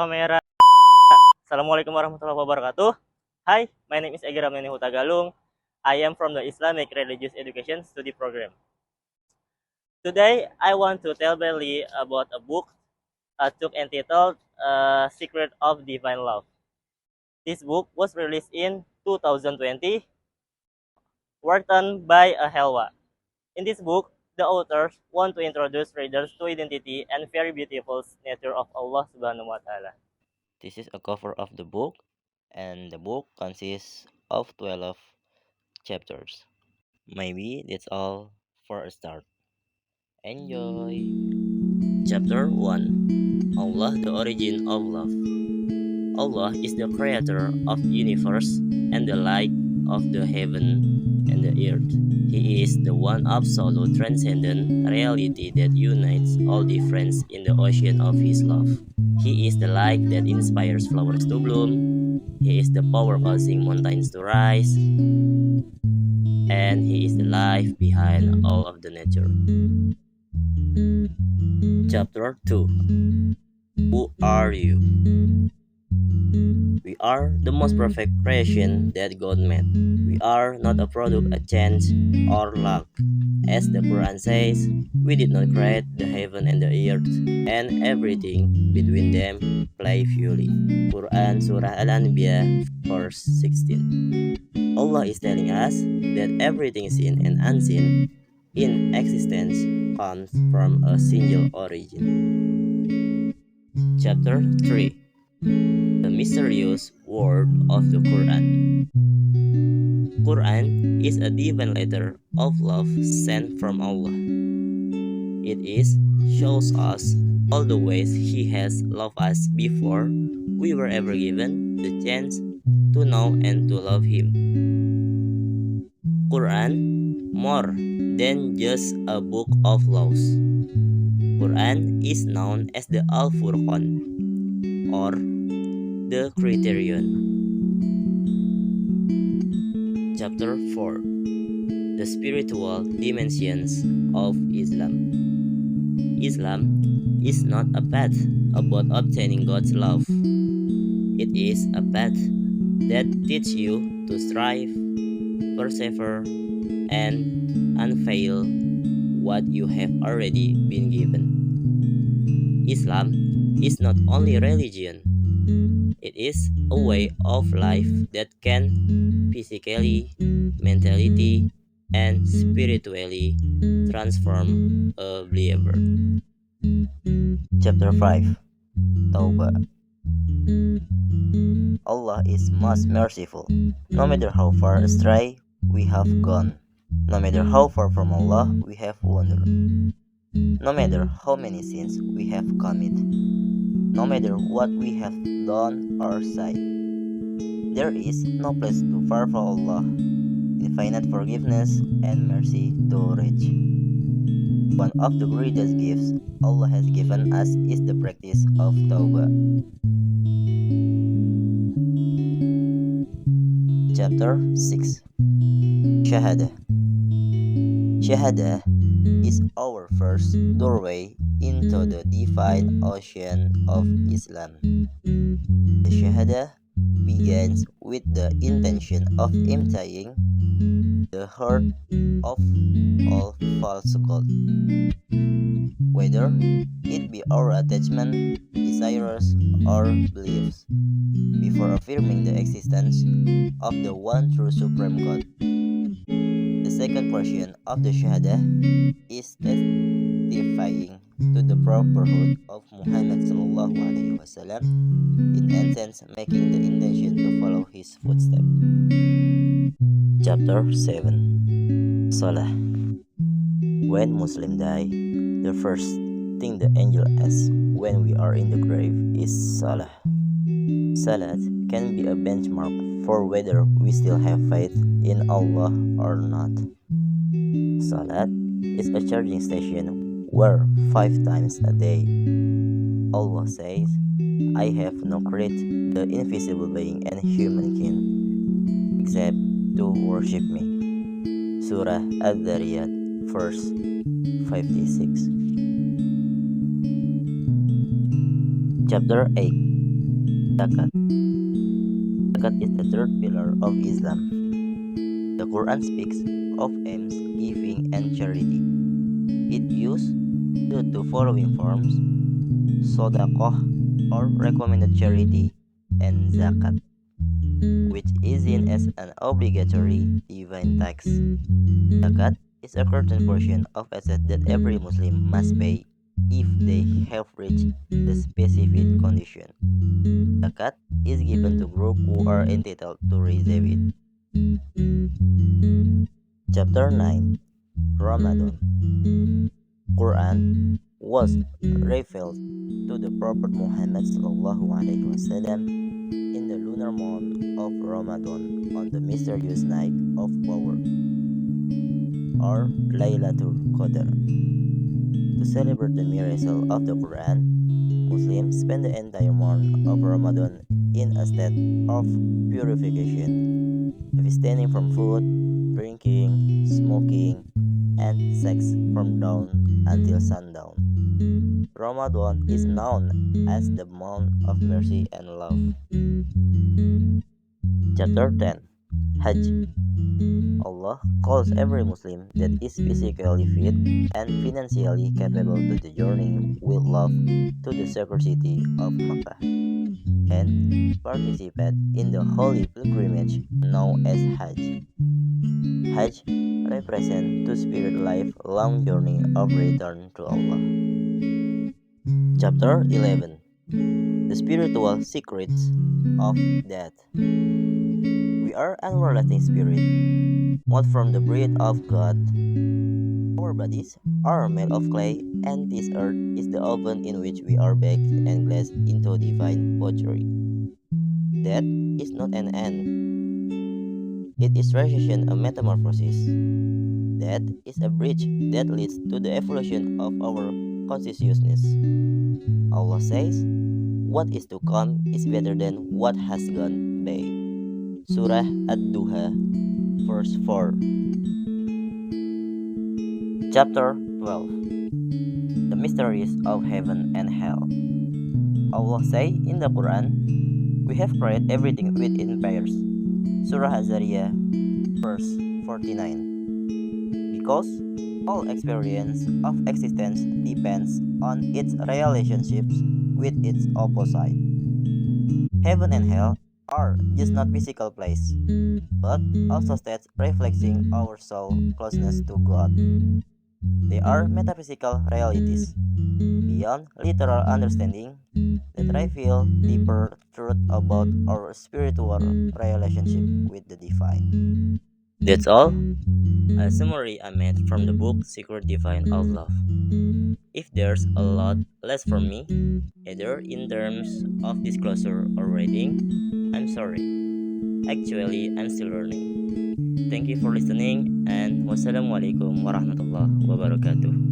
kamera. Assalamu'alaikum warahmatullahi wabarakatuh. Hi, my name is Ega Ramdani Hutagalung. I am from the Islamic Religious Education Study Program. Today, I want to tell Beli about a book took entitled Secret of Divine Love. This book was released in 2020, written by A.Helwa. In this book, the authors want to introduce readers to identity and very beautiful nature of Allah Subhanahu wa Ta'ala. This is a cover of the book, and the book consists of 12 chapters. Maybe that's all for a start. Enjoy! Chapter 1. Allah, the origin of love. Allah is the creator of the universe and the light of the heaven and the earth. He is the one absolute transcendent reality that unites all difference in the ocean of His love. He is the light that inspires flowers to bloom. He is the power causing mountains to rise. And He is the life behind all of the nature. Chapter 2. Who are you? We are the most perfect creation that God made. We are not a product of chance or luck. As the Quran says, we did not create the heaven and the earth, and everything between them playfully. Quran Surah Al-Anbiya, verse 16. Allah is telling us that everything seen and unseen in existence comes from a single origin. Chapter 3. The mysterious word of the Quran. Quran is a divine letter of love sent from Allah. It shows us all the ways He has loved us before we were ever given the chance to know and to love Him. Quran more than just a book of laws. Quran is known as the Al-Furqan or the Criterion. Chapter 4. The spiritual dimensions of Islam. Islam is not a path about obtaining God's love. It is a path that teaches you to strive, persevere, and unveil what you have already been given. Islam is not only religion. It is a way of life that can physically, mentally, and spiritually transform a believer. Chapter 5. Taubat. Allah is most merciful. No matter how far astray we have gone, no matter how far from Allah we have wandered, no matter how many sins we have committed, no matter what we have done or said, there is no place too far for Allah, infinite forgiveness and mercy to reach. One of the greatest gifts Allah has given us is the practice of Tawbah. Chapter 6. Shahada. Shahada is our first doorway into the divine ocean of Islam. The Shahada begins with the intention of emptying the heart of all falsehood, whether it be our attachment, desires, or beliefs, before affirming the existence of the one true supreme God. The second portion of the Shahada is testifying to the prophethood of Muhammad ﷺ, in essence making the intention to follow his footsteps. Chapter 7. Salah. When Muslims die, the first thing the angel asks when we are in the grave is Salah. Salat can be a benchmark for whether we still have faith in Allah or not. Salat is a charging station where 5 times a day Allah says, I have not created the invisible being and humankind except to worship me. Surah Al-Dariyat, verse 56. Chapter 8. Zakat. Zakat is the third pillar of Islam. The Quran speaks of alms, giving, and charity. It uses the two following forms: Sodaqah, or recommended charity, and Zakat, which is seen as an obligatory divine tax. Zakat is a certain portion of asset that every Muslim must pay if they have reached the specific condition. Zakat is given to groups who are entitled to receive it. Chapter 9, Ramadan. Quran was revealed to the Prophet Muhammad ﷺ in the lunar month of Ramadan on the mysterious night of power, or Laylatul Qadr. To celebrate the miracle of the Quran, Muslims spend the entire month of Ramadan in a state of purification, abstaining from food, drinking, smoking, and sex from dawn until sundown. Ramadan is known as the month of mercy and love. Chapter 10, Hajj. Allah calls every Muslim that is physically fit and financially capable to the journey with love to the sacred city of Mecca and participate in the holy pilgrimage known as Hajj. Hajj represents the spirit life-long journey of return to Allah. Chapter 11, The Spiritual Secrets of Death. We are everlasting spirit, not from the breath of God. Our bodies are made of clay, and this earth is the oven in which we are baked and glazed into divine pottery. Death is not an end. It is transition, a metamorphosis. Death is a bridge that leads to the evolution of our consciousness. Allah says, what is to come is better than what has gone by. Surah Ad-Duha, verse 4. Chapter 12, The Mysteries of Heaven and Hell. Allah says in the Quran, we have created everything within pairs. Surah Az-Zariyah, verse 49. Because all experience of existence depends on its relationships with its opposite. Heaven and hell are just not physical place, but also states reflecting our soul closeness to God. They are metaphysical realities, beyond literal understanding, that reveal deeper truth about our spiritual relationship with the divine. That's all. A summary I made from the book Secret Divine of Love. If there's a lot less from me, either in terms of disclosure or reading, I'm sorry. Actually, I'm still learning. Thank you for listening, and wassalamu'alaikum warahmatullahi wabarakatuh.